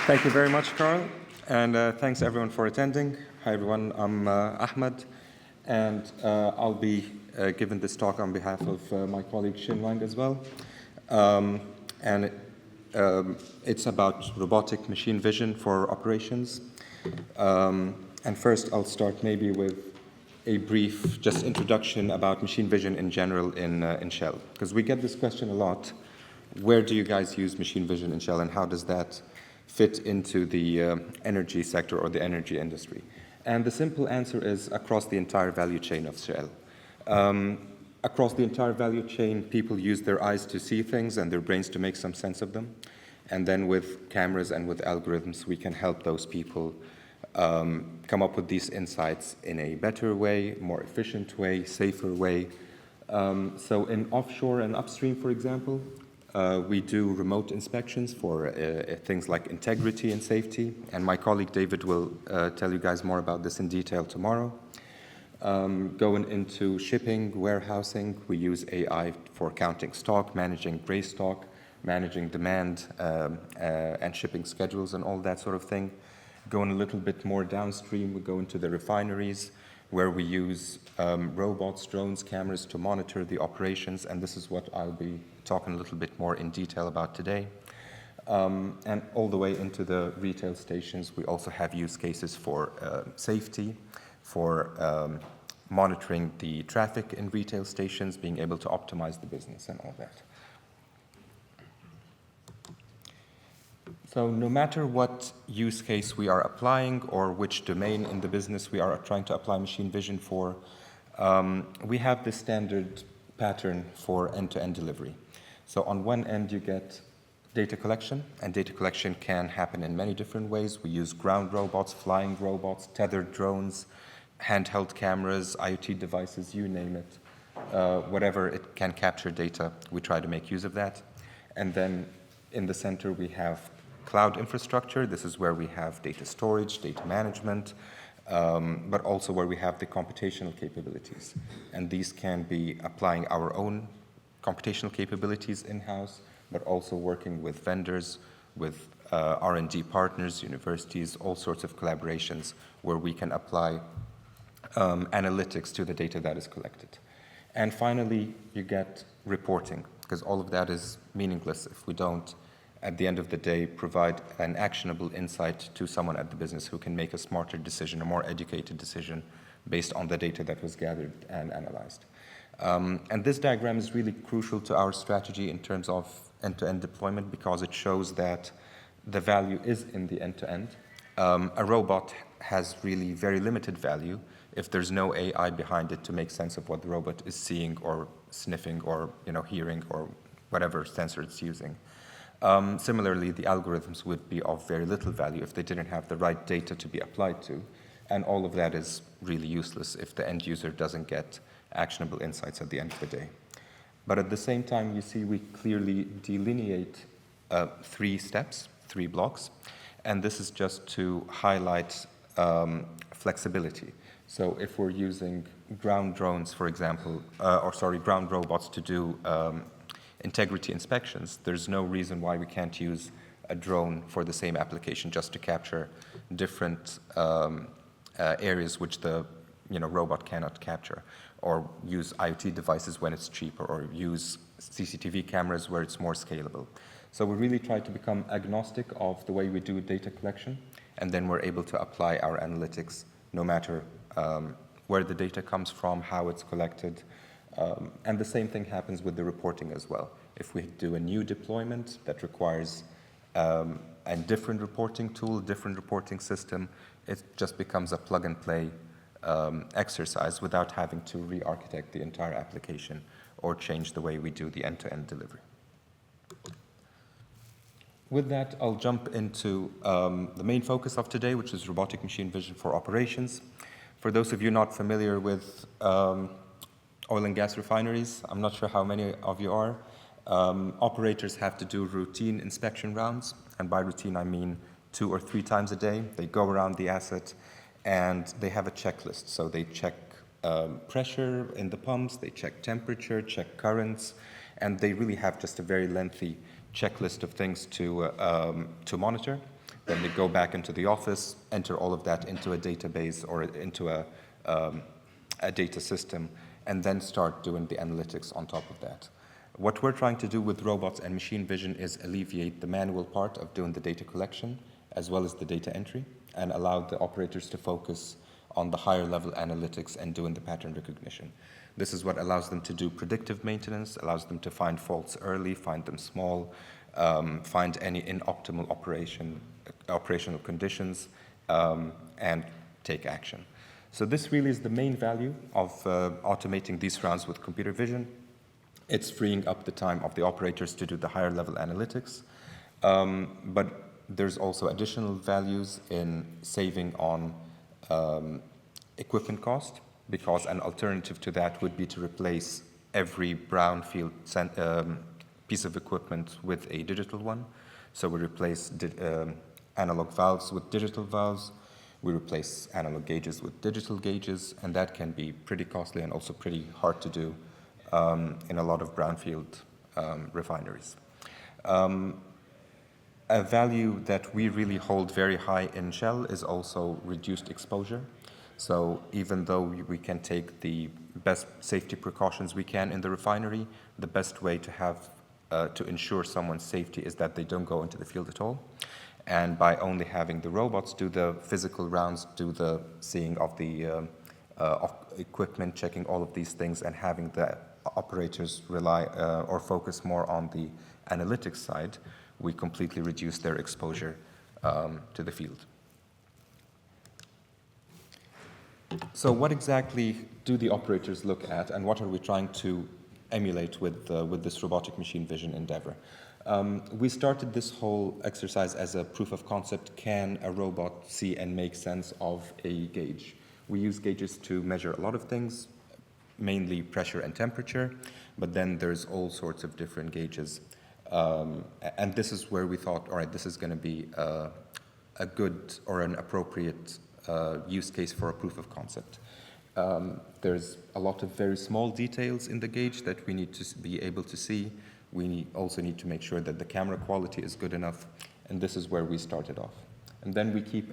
Thank you very much, Carl, and thanks everyone for attending. Hi everyone, I'm Ahmed, and I'll be giving this talk on behalf of my colleague Shinwang as well. And it's about robotic machine vision for operations. And first I'll start maybe with a brief just introduction about machine vision in general in Shell, because we get this question a lot. Where do you guys use machine vision in Shell, and how does that fit into the energy sector or the energy industry? And the simple answer is across the entire value chain of Shell. Across the entire value chain, people use their eyes to see things and their brains to make some sense of them. And then with cameras and with algorithms, we can help those people come up with these insights in a better way, more efficient way, safer way. So in offshore and upstream, for example, we do remote inspections for things like integrity and safety, and my colleague David will tell you guys more about this in detail tomorrow. Going into shipping, warehousing, we use AI for counting stock, managing gray stock, managing demand and shipping schedules and all that sort of thing. Going a little bit more downstream, we go into the refineries, where we use robots, drones, cameras to monitor the operations, and this is what I'll be talking a little bit more in detail about today. And all the way into the retail stations, we also have use cases for safety, for monitoring the traffic in retail stations, being able to optimize the business and all that. So no matter what use case we are applying or which domain in the business we are trying to apply machine vision for, we have this standard pattern for end-to-end delivery. So on one end, you get data collection, and data collection can happen in many different ways. We use ground robots, flying robots, tethered drones, handheld cameras, IoT devices, you name it. Whatever it can capture data, we try to make use of that. And then in the center, we have cloud infrastructure. This is where we have data storage, data management, but also where we have the computational capabilities. And these can be applying our own computational capabilities in-house, but also working with vendors, with R&D partners, universities, all sorts of collaborations where we can apply analytics to the data that is collected. And finally, you get reporting, because all of that is meaningless if we don't, at the end of the day, provide an actionable insight to someone at the business who can make a smarter decision, a more educated decision based on the data that was gathered and analyzed. And this diagram is really crucial to our strategy in terms of end-to-end deployment, because it shows that the value is in the end-to-end. A robot has really very limited value if there's no AI behind it to make sense of what the robot is seeing or sniffing or hearing or whatever sensor it's using. Similarly, the algorithms would be of very little value if they didn't have the right data to be applied to, and all of that is really useless if the end user doesn't get actionable insights at the end of the day. But at the same time, you see we clearly delineate 3 steps, 3 blocks, and this is just to highlight flexibility. So if we're using ground drones, for example, ground robots to do integrity inspections, there's no reason why we can't use a drone for the same application just to capture different areas which the robot cannot capture, or use IoT devices when it's cheaper, or use CCTV cameras where it's more scalable. So we really try to become agnostic of the way we do data collection, and then we're able to apply our analytics no matter where the data comes from, how it's collected. And the same thing happens with the reporting as well. If we do a new deployment that requires a different reporting tool, different reporting system, it just becomes a plug-and-play exercise without having to re-architect the entire application or change the way we do the end-to-end delivery. With that, I'll jump into the main focus of today, which is robotic machine vision for operations. For those of you not familiar with oil and gas refineries, I'm not sure how many of you are. Operators have to do routine inspection rounds, and by routine I mean 2 or 3 times a day. They go around the asset and they have a checklist. So they check pressure in the pumps, they check temperature, check currents, and they really have just a very lengthy checklist of things to monitor. Then they go back into the office, enter all of that into a database or into a data system, and then start doing the analytics on top of that. What we're trying to do with robots and machine vision is alleviate the manual part of doing the data collection as well as the data entry, and allow the operators to focus on the higher level analytics and doing the pattern recognition. This is what allows them to do predictive maintenance, allows them to find faults early, find them small, find any inoptimal operational conditions, and take action. So this really is the main value of automating these rounds with computer vision. It's freeing up the time of the operators to do the higher level analytics, but there's also additional values in saving on equipment cost, because an alternative to that would be to replace every brownfield piece of equipment with a digital one. So we replace analog valves with digital valves, we replace analog gauges with digital gauges, and that can be pretty costly and also pretty hard to do in a lot of brownfield refineries. A value that we really hold very high in Shell is also reduced exposure. So even though we can take the best safety precautions we can in the refinery, the best way to have to ensure someone's safety is that they don't go into the field at all. And by only having the robots do the physical rounds, do the seeing of the equipment, checking all of these things, and having the operators rely or focus more on the analytics side, we completely reduce their exposure to the field. So what exactly do the operators look at, and what are we trying to emulate with this robotic machine vision endeavor? We started this whole exercise as a proof of concept. Can a robot see and make sense of a gauge? We use gauges to measure a lot of things, mainly pressure and temperature, but then there's all sorts of different gauges. And this is where we thought, all right, this is going to be a good or an appropriate use case for a proof of concept. There's a lot of very small details in the gauge that we need to be able to see. We also need to make sure that the camera quality is good enough, and this is where we started off. And then we keep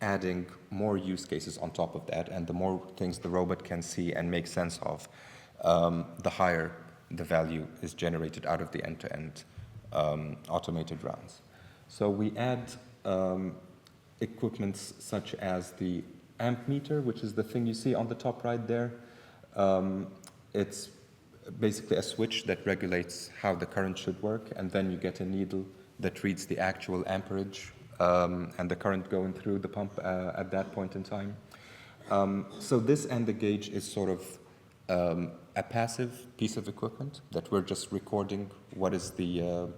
adding more use cases on top of that, and the more things the robot can see and make sense of, the higher the value is generated out of the end-to-end automated rounds. So we add equipments such as the amp meter, which is the thing you see on the top right there. It's basically a switch that regulates how the current should work, and then you get a needle that reads the actual amperage and the current going through the pump at that point in time. So this and the gauge is sort of a passive piece of equipment that we're just recording what is the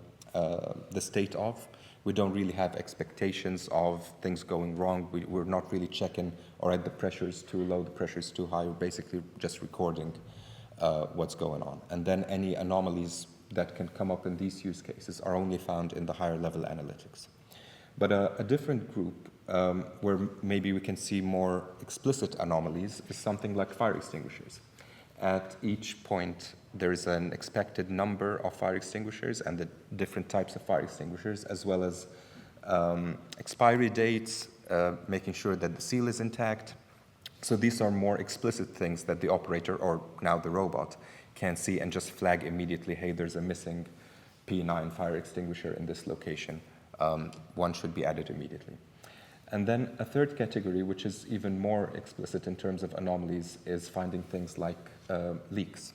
state of. We don't really have expectations of things going wrong. We're not really checking, all right, the pressure is too low, the pressure is too high. We're basically just recording what's going on. And then any anomalies that can come up in these use cases are only found in the higher level analytics. But a different group where maybe we can see more explicit anomalies is something like fire extinguishers. At each point, there is an expected number of fire extinguishers and the different types of fire extinguishers, as well as expiry dates, making sure that the seal is intact. So these are more explicit things that the operator, or now the robot, can see and just flag immediately, hey, there's a missing P9 fire extinguisher in this location. One should be added immediately. And then a third category, which is even more explicit in terms of anomalies, is finding things like leaks.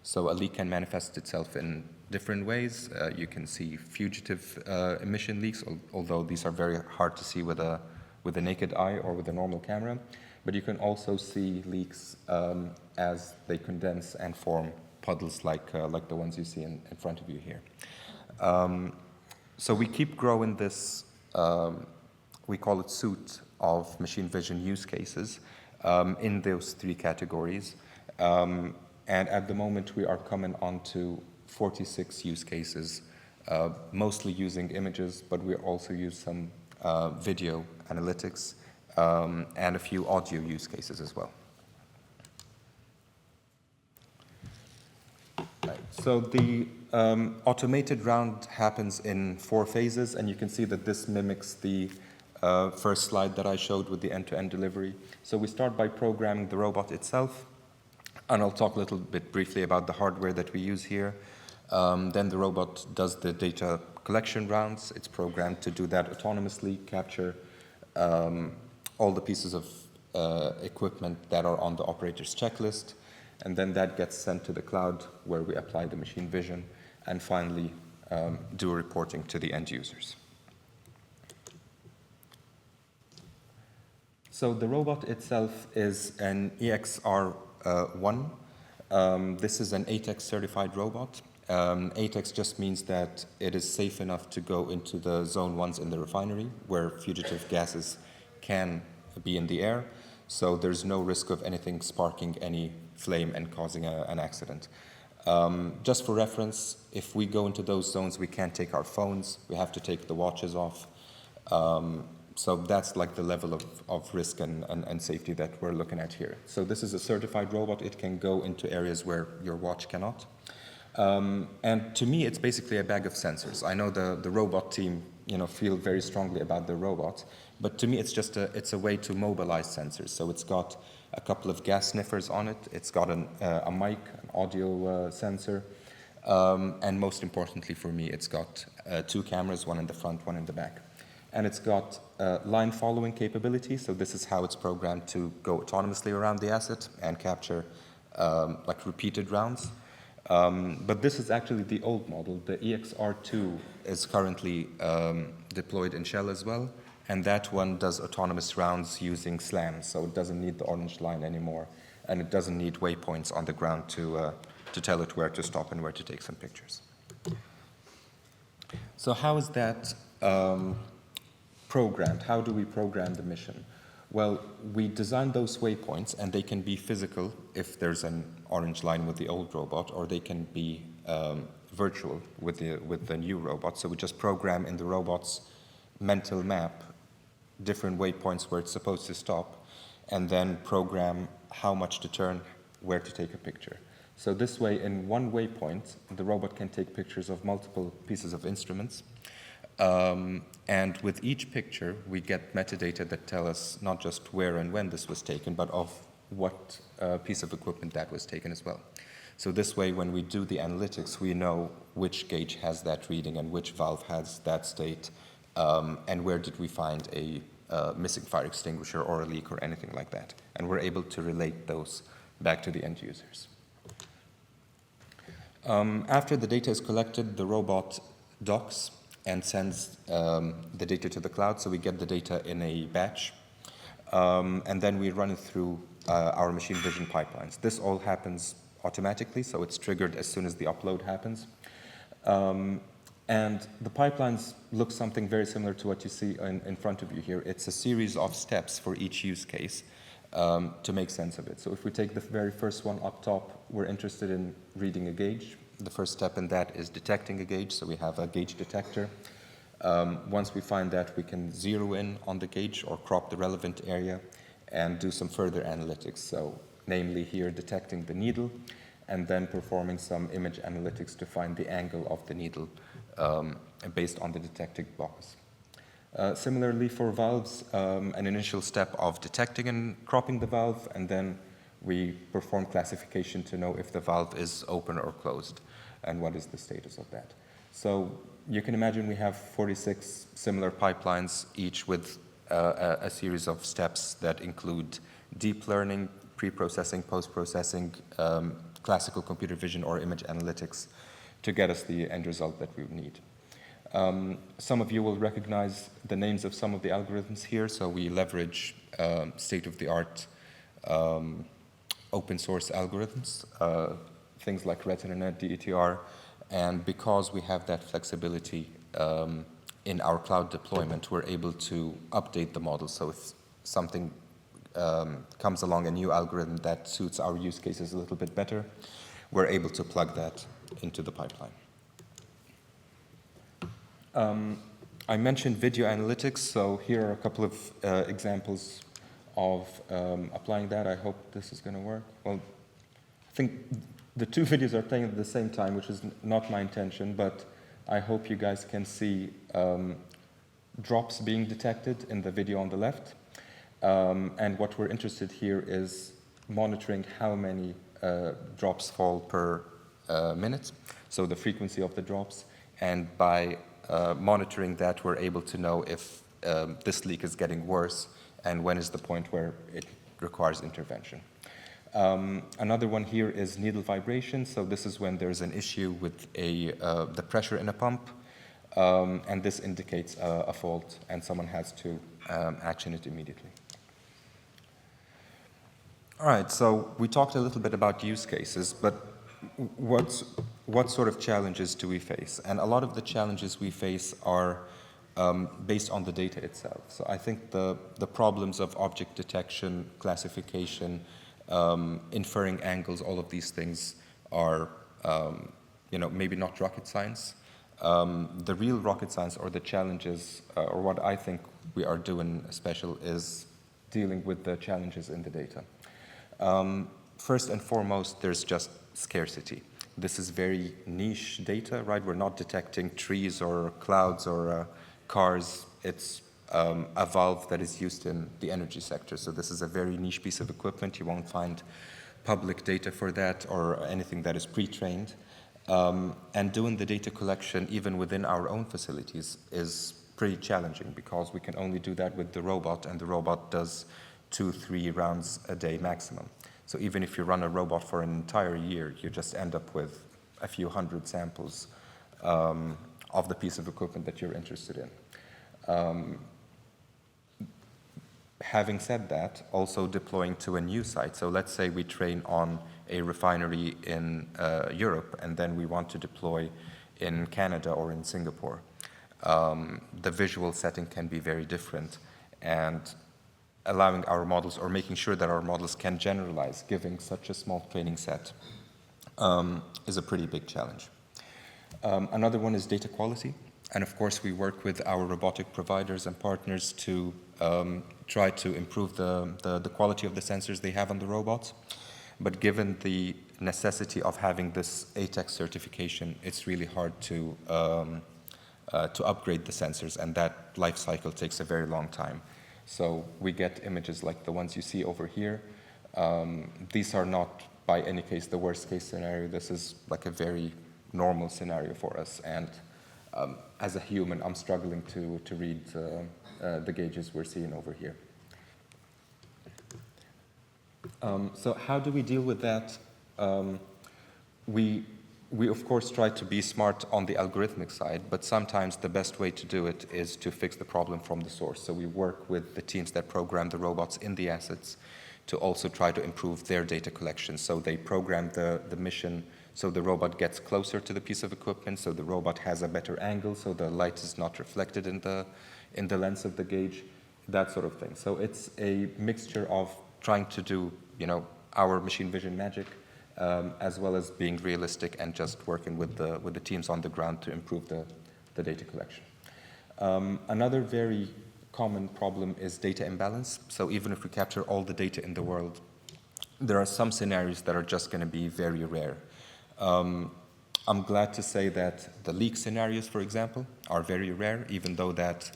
So a leak can manifest itself in different ways. You can see fugitive emission leaks, although these are very hard to see with a naked eye or with a normal camera. But you can also see leaks as they condense and form puddles like the ones you see in front of you here. So we keep growing this, we call it suite of machine vision use cases in those three categories. And at the moment, we are coming on to 46 use cases, mostly using images, but we also use some video analytics and a few audio use cases as well. Right. So the automated round happens in 4 phases, and you can see that this mimics the first slide that I showed with the end-to-end delivery. So we start by programming the robot itself, and I'll talk a little bit briefly about the hardware that we use here. Then the robot does the data collection rounds. It's programmed to do that autonomously, capture all the pieces of equipment that are on the operator's checklist, and then that gets sent to the cloud where we apply the machine vision, and finally do reporting to the end users. So the robot itself is an EXR1. This is an ATEX certified robot. ATEX just means that it is safe enough to go into the zone 1s in the refinery where fugitive gases can be in the air. So there's no risk of anything sparking any flame and causing an accident. Just for reference, if we go into those zones, we can't take our phones. We have to take the watches off. So that's like the level of risk and safety that we're looking at here. So this is a certified robot. It can go into areas where your watch cannot. And to me, it's basically a bag of sensors. I know the robot team, feel very strongly about the robot, but to me, it's a way to mobilize sensors. So it's got a couple of gas sniffers on it. It's got a mic, an audio sensor, and most importantly for me, it's got 2 cameras, one in the front, one in the back. And it's got line following capability, so this is how it's programmed to go autonomously around the asset and capture like repeated rounds. But this is actually the old model. The EXR2 is currently deployed in Shell as well, and that one does autonomous rounds using SLAM, so it doesn't need the orange line anymore, and it doesn't need waypoints on the ground to tell it where to stop and where to take some pictures. So how is that programmed? How do we program the mission? Well, we design those waypoints, and they can be physical if there's an orange line with the old robot, or they can be virtual with the new robot. So we just program in the robot's mental map different waypoints where it's supposed to stop, and then program how much to turn, where to take a picture. So this way, in one waypoint, the robot can take pictures of multiple pieces of instruments. And with each picture, we get metadata that tell us not just where and when this was taken, but of what piece of equipment that was taken as well. So this way, when we do the analytics, we know which gauge has that reading and which valve has that state, and where did we find a missing fire extinguisher or a leak or anything like that. And we're able to relate those back to the end users. After the data is collected, the robot docks and sends the data to the cloud, so we get the data in a batch. And then we run it through our machine vision pipelines. This all happens automatically, so it's triggered as soon as the upload happens. And the pipelines look something very similar to what you see in front of you here. It's a series of steps for each use case to make sense of it. So if we take the very first one up top, we're interested in reading a gauge. The first step in that is detecting a gauge, so we have a gauge detector. Once we find that, we can zero in on the gauge or crop the relevant area and do some further analytics. So namely here, detecting the needle and then performing some image analytics to find the angle of the needle based on the detected box. Similarly for valves, an initial step of detecting and cropping the valve, and then we perform classification to know if the valve is open or closed and what is the status of that. So you can imagine we have 46 similar pipelines, each with a series of steps that include deep learning, pre-processing, post-processing, classical computer vision or image analytics to get us the end result that we need. Some of you will recognize the names of some of the algorithms here. So we leverage state-of-the-art open source algorithms, things like RetinaNet, DETR, and because we have that flexibility in our cloud deployment, we're able to update the model. So if something comes along, a new algorithm that suits our use cases a little bit better, we're able to plug that into the pipeline. I mentioned video analytics, so here are a couple of examples of applying that. I hope this is going to work. Well, I think the two videos are playing at the same time, which is not my intention, but I hope you guys can see drops being detected in the video on the left. And what we're interested here is monitoring how many drops fall per minute, so the frequency of the drops. And by monitoring that, we're able to know if this leak is getting worse and when is the point where it requires intervention. Another one here is needle vibration. So this is when there's an issue with the pressure in a pump, and this indicates a fault, and someone has to action it immediately. All right, so we talked a little bit about use cases, but what sort of challenges do we face? And a lot of the challenges we face are based on the data itself. So I think the problems of object detection, classification, inferring angles, all of these things are, maybe not rocket science. The real rocket science or the challenges, or what I think we are doing special, is dealing with the challenges in the data. First and foremost, there's just scarcity. This is very niche data, right? We're not detecting trees or clouds or cars. It's a valve that is used in the energy sector. So this is a very niche piece of equipment. You won't find public data for that or anything that is pre-trained. And doing the data collection even within our own facilities is pretty challenging because we can only do that with the robot, and the robot does 2-3 rounds a day maximum. So even if you run a robot for an entire year, you just end up with a few hundred samples of the piece of equipment that you're interested in. Having said that, also deploying to a new site. So let's say we train on a refinery in Europe, and then we want to deploy in Canada or in Singapore. The visual setting can be very different, and allowing our models, or making sure that our models can generalize, giving such a small training set, is a pretty big challenge. Another one is data quality. And of course, we work with our robotic providers and partners to try to improve the quality of the sensors they have on the robots. But given the necessity of having this ATEX certification, it's really hard to upgrade the sensors, and that life cycle takes a very long time. So we get images like the ones you see over here. These are not by any case the worst case scenario. This is like a very normal scenario for us. And as a human, I'm struggling to read the gauges we're seeing over here. So how do we deal with that? We of course try to be smart on the algorithmic side, but sometimes the best way to do it is to fix the problem from the source. So we work with the teams that program the robots in the assets to also try to improve their data collection. So they program the mission so the robot gets closer to the piece of equipment, so the robot has a better angle, so the light is not reflected in the lens of the gauge, that sort of thing. So it's a mixture of trying to do, our machine vision magic, as well as being realistic and just working with the teams on the ground to improve the data collection. Another very common problem is data imbalance. So even if we capture all the data in the world, there are some scenarios that are just going to be very rare. I'm glad to say that the leak scenarios, for example, are very rare, even though that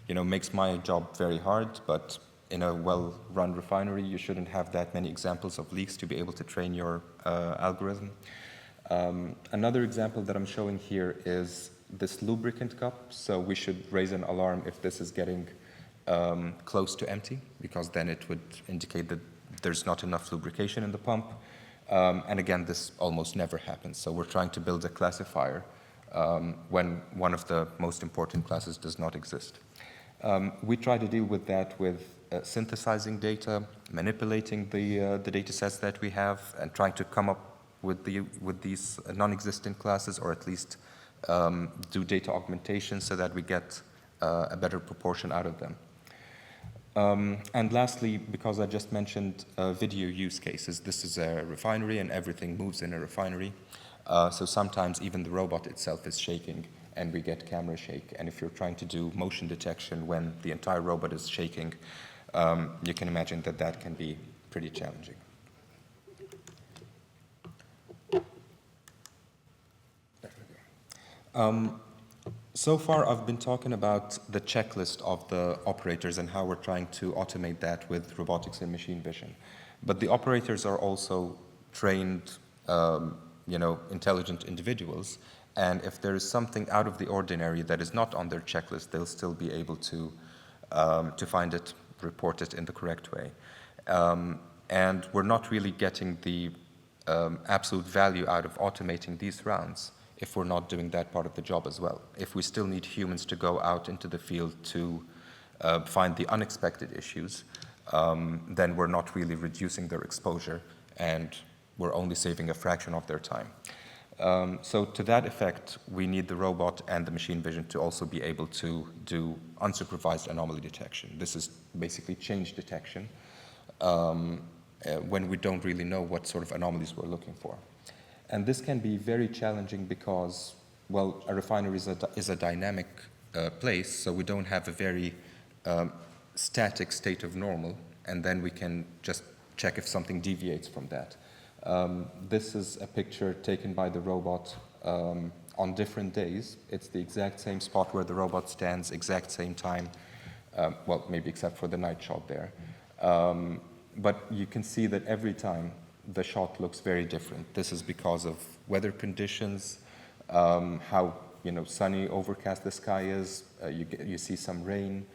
makes my job very hard. But in a well-run refinery, you shouldn't have that many examples of leaks to be able to train your algorithm. Another example that I'm showing here is this lubricant cup. So we should raise an alarm if this is getting close to empty, because then it would indicate that there's not enough lubrication in the pump. And again, this almost never happens. So we're trying to build a classifier when one of the most important classes does not exist. We try to deal with that with synthesizing data, manipulating the data sets that we have, and trying to come up with these non-existent classes, or at least do data augmentation so that we get a better proportion out of them. And lastly, because I just mentioned video use cases, this is a refinery and everything moves in a refinery. So sometimes even the robot itself is shaking and we get camera shake. And if you're trying to do motion detection when the entire robot is shaking, you can imagine that that can be pretty challenging. So far, I've been talking about the checklist of the operators and how we're trying to automate that with robotics and machine vision. But the operators are also trained, intelligent individuals. And if there is something out of the ordinary that is not on their checklist, they'll still be able to find it, report it in the correct way. And we're not really getting the absolute value out of automating these rounds if we're not doing that part of the job as well. If we still need humans to go out into the field to find the unexpected issues, then we're not really reducing their exposure and we're only saving a fraction of their time. So to that effect, we need the robot and the machine vision to also be able to do unsupervised anomaly detection. This is basically change detection when we don't really know what sort of anomalies we're looking for. And this can be very challenging because, well, a refinery is a dynamic place, so we don't have a very static state of normal, and then we can just check if something deviates from that. This is a picture taken by the robot on different days. It's the exact same spot where the robot stands, exact same time, well, maybe except for the night shot there. But you can see that every time the shot looks very different. This is because of weather conditions, how sunny, overcast the sky is. You see some rain.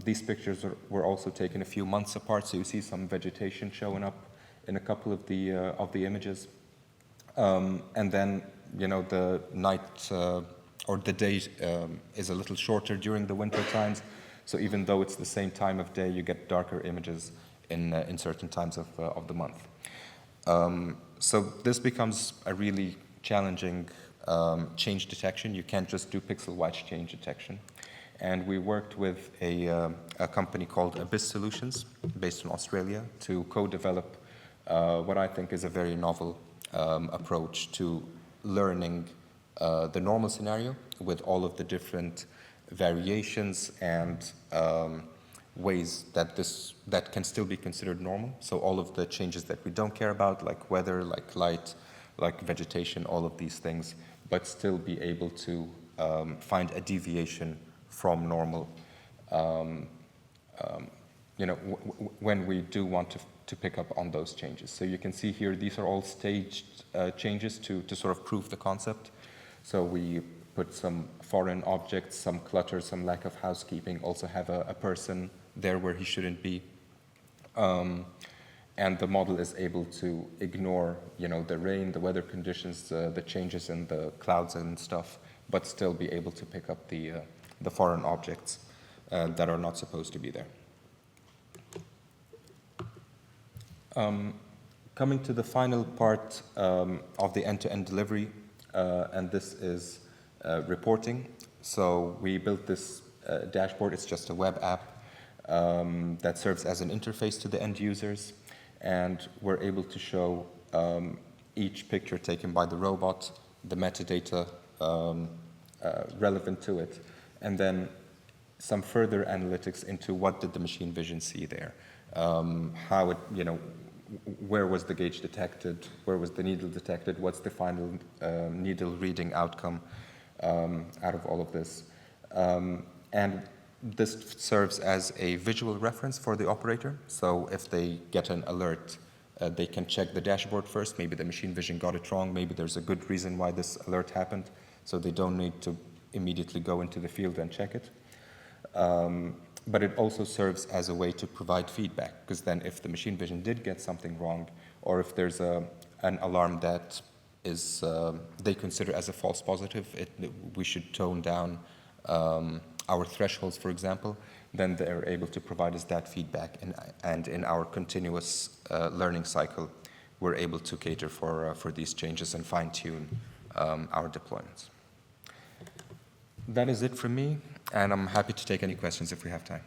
These pictures were also taken a few months apart, so you see some vegetation showing up in a couple of the images. And then the night or the day is a little shorter during the winter times. So even though it's the same time of day, you get darker images in certain times of the month. So this becomes a really challenging change detection. You can't just do pixel-wide change detection. And we worked with a company called Abyss Solutions, based in Australia, to co-develop what I think is a very novel approach to learning the normal scenario with all of the different variations and ways that can still be considered normal. So all of the changes that we don't care about, like weather, like light, like vegetation, all of these things, but still be able to find a deviation from normal, when we do want to pick up on those changes. So you can see here, these are all staged changes to sort of prove the concept. So we put some foreign objects, some clutter, some lack of housekeeping, also have a person there where he shouldn't be. And the model is able to ignore, the rain, the weather conditions, the changes in the clouds and stuff, but still be able to pick up the foreign objects that are not supposed to be there. Coming to the final part of the end-to-end delivery, and this is reporting. So we built this dashboard. It's just a web app that serves as an interface to the end users, and we're able to show each picture taken by the robot, the metadata relevant to it, and then some further analytics into what did the machine vision see there, how it, where was the gauge detected, where was the needle detected, what's the final needle reading outcome out of all of this. And this serves as a visual reference for the operator. So if they get an alert, they can check the dashboard first. Maybe the machine vision got it wrong. Maybe there's a good reason why this alert happened. So they don't need to immediately go into the field and check it. But it also serves as a way to provide feedback, because then if the machine vision did get something wrong, or if there's an alarm that is they consider as a false positive, we should tone down our thresholds, for example, then they're able to provide us that feedback. And in our continuous learning cycle, we're able to cater for these changes and fine-tune our deployments. That is it from me, and I'm happy to take any questions if we have time.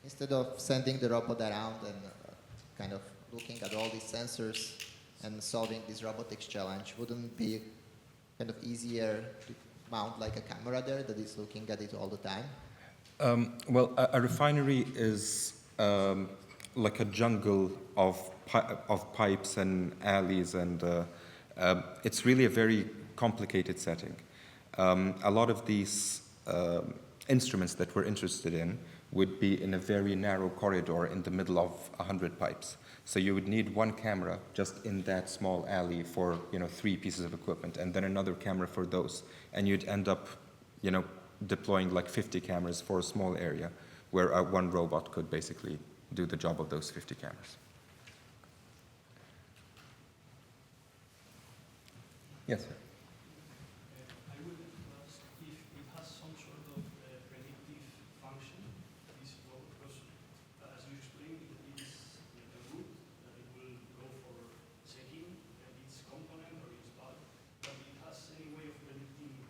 Instead of sending the robot around and kind of looking at all these sensors and solving this robotics challenge, wouldn't it be kind of easier to mount like a camera there that is looking at it all the time? Well, a refinery is like a jungle of pipes and alleys, and it's really a very complicated setting. A lot of these instruments that we're interested in would be in a very narrow corridor in the middle of 100 pipes. So you would need one camera just in that small alley for 3 pieces of equipment, and then another camera for those, and you'd end up deploying like 50 cameras for a small area where one robot could basically do the job of those 50 cameras. Yes, sir. I would ask if it has some sort of predictive function, this robot, because as you explained, it is like a route that it will go for checking its component or its part, but it has any way of predicting,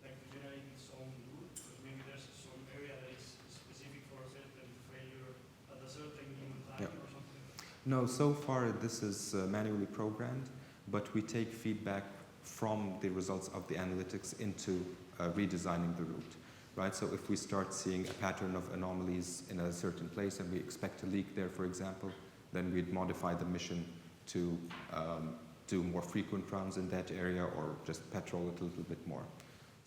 like to generate its own route, because maybe there's some area that is specific for a certain failure at a certain given time or something like that. No, so far this is manually programmed, but we take feedback from the results of the analytics into redesigning the route, right? So if we start seeing a pattern of anomalies in a certain place and we expect a leak there, for example, then we'd modify the mission to do more frequent rounds in that area or just patrol it a little bit more.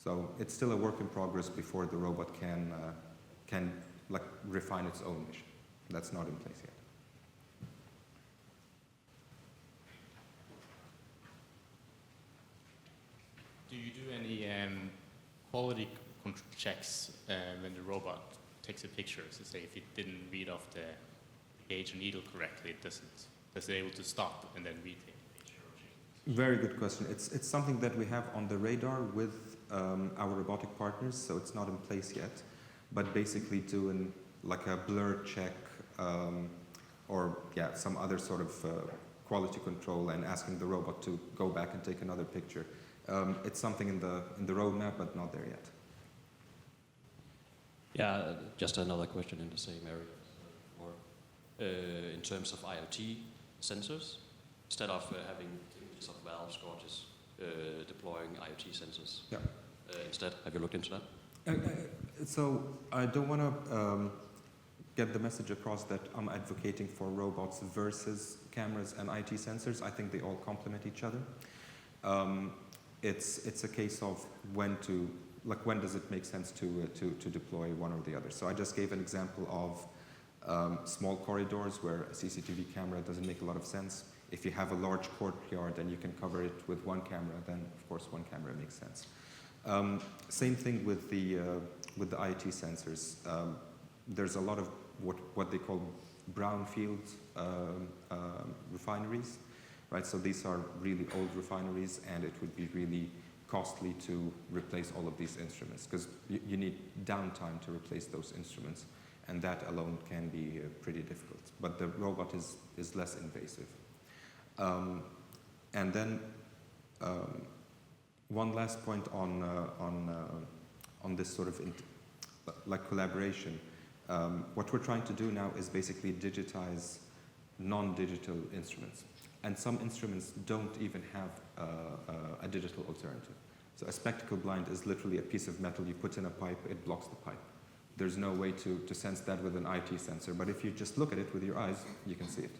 So it's still a work in progress before the robot can like refine its own mission. That's not in place yet. Do you do any quality checks when the robot takes a picture? So say if it didn't read off the gauge and needle correctly, does it able to stop and then retake the picture? Very good question. It's something that we have on the radar with our robotic partners, so it's not in place yet. But basically doing like a blur check or some other sort of quality control and asking the robot to go back and take another picture. It's something in the roadmap, but not there yet. Yeah, just another question in the same area. Or in terms of IoT sensors, instead of having images of valves, gauges, deploying IoT sensors. Yeah. Instead, have you looked into that? So I don't want to get the message across that I'm advocating for robots versus cameras and IT sensors. I think they all complement each other. It's a case of when does it make sense to deploy one or the other. So I just gave an example of small corridors where a CCTV camera doesn't make a lot of sense. If you have a large courtyard and you can cover it with one camera, then of course one camera makes sense. Same thing with the IT sensors. There's a lot of what they call brownfield refineries. Right, so these are really old refineries, and it would be really costly to replace all of these instruments because you need downtime to replace those instruments, and that alone can be pretty difficult. But the robot is less invasive. And then one last point on this sort of like collaboration. What we're trying to do now is basically digitize non-digital instruments. And some instruments don't even have a digital alternative. So a spectacle blind is literally a piece of metal you put in a pipe, it blocks the pipe. There's no way to sense that with an IT sensor, but if you just look at it with your eyes, you can see it.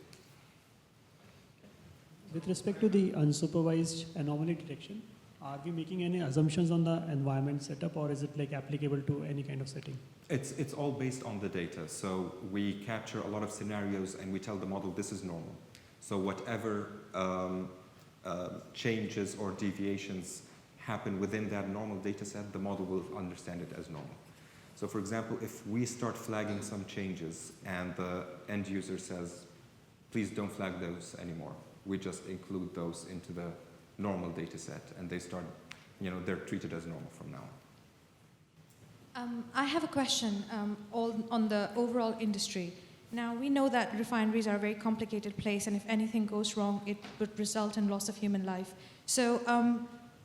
With respect to the unsupervised anomaly detection, are we making any assumptions on the environment setup, or is it like applicable to any kind of setting? It's all based on the data. So we capture a lot of scenarios and we tell the model this is normal. So whatever changes or deviations happen within that normal data set, the model will understand it as normal. So for example, if we start flagging some changes and the end user says, please don't flag those anymore, we just include those into the normal data set and they start, they're treated as normal from now on. I have a question on the overall industry. Now, we know that refineries are a very complicated place, and if anything goes wrong, it would result in loss of human life. So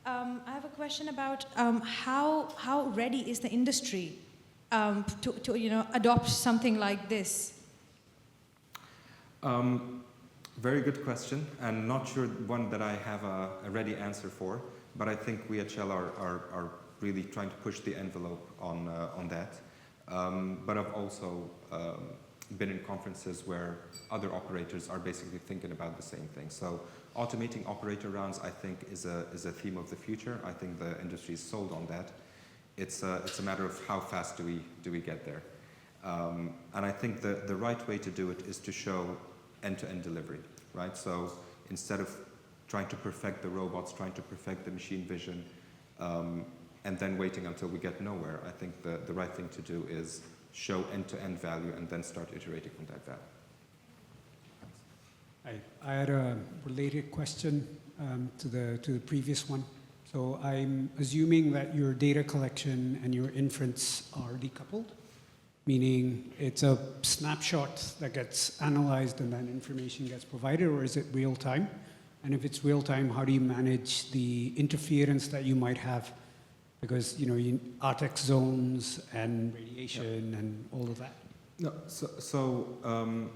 I have a question about how ready is the industry to adopt something like this? Very good question, and not sure one that I have a ready answer for, but I think we at Shell are really trying to push the envelope on that. But I've also been in conferences where other operators are basically thinking about the same thing. So automating operator rounds, I think, is a theme of the future. I think the industry is sold on that. It's a matter of how fast do we get there. And I think the right way to do it is to show end-to-end delivery, right? So instead of trying to perfect the robots, trying to perfect the machine vision, and then waiting until we get nowhere, I think the right thing to do is show end-to-end value and then start iterating on that value. I had a related question to the previous one. So I'm assuming that your data collection and your inference are decoupled, meaning it's a snapshot that gets analyzed and then information gets provided, or is it real time? And if it's real time, how do you manage the interference that you might have? Because Artex zones and radiation and all of that. No, so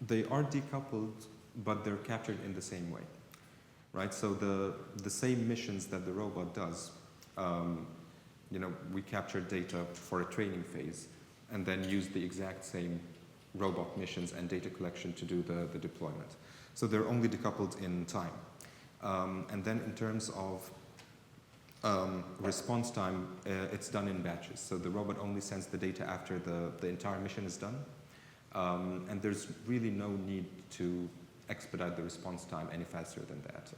they are decoupled, but they're captured in the same way, right? So the same missions that the robot does, we capture data for a training phase, and then use the exact same robot missions and data collection to do the deployment. So they're only decoupled in time. And then in terms of response time, it's done in batches. So the robot only sends the data after the entire mission is done. And there's really no need to expedite the response time any faster than that.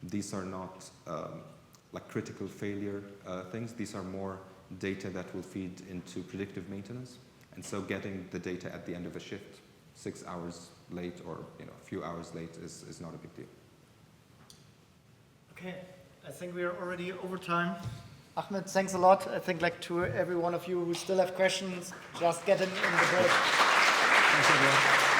These are not like critical failure things. These are more data that will feed into predictive maintenance. And so getting the data at the end of a shift, 6 hours late or a few hours late is not a big deal. Okay, I think we are already over time. Ahmed, thanks a lot. I think to every one of you who still have questions, just get in the break. Thanks everyone.